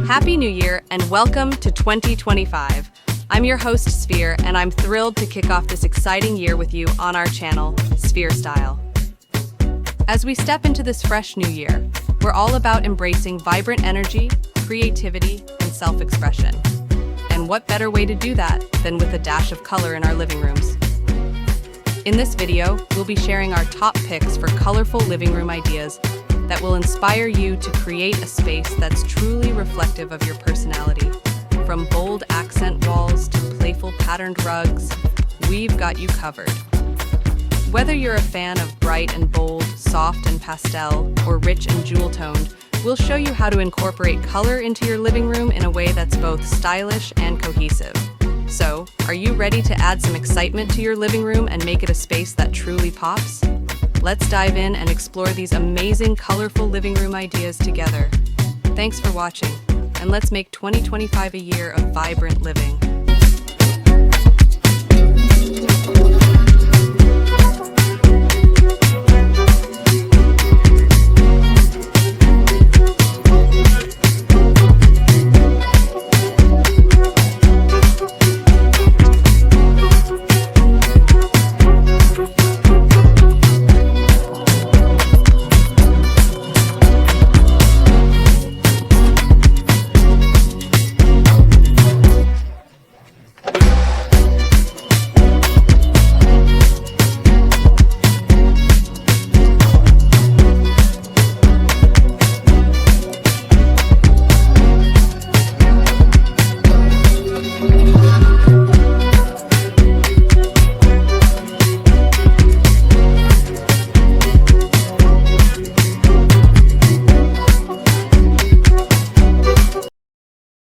Happy New Year and welcome to 2025. I'm your host, Sphere, and I'm thrilled to kick off this exciting year with you on our channel, Sphere Style. As we step into this fresh new year, we're all about embracing vibrant energy, creativity, and self-expression. And what better way to do that than with a dash of color in our living rooms? In this video, we'll be sharing our top picks for colorful living room ideas that will inspire you to create a space that's truly reflective of your personality. From bold accent walls to playful patterned rugs, we've got you covered. Whether you're a fan of bright and bold, soft and pastel, or rich and jewel-toned, we'll show you how to incorporate color into your living room in a way that's both stylish and cohesive. So, are you ready to add some excitement to your living room and make it a space that truly pops? Let's dive in and explore these amazing, colorful living room ideas together. Thanks for watching, and let's make 2025 a year of vibrant living.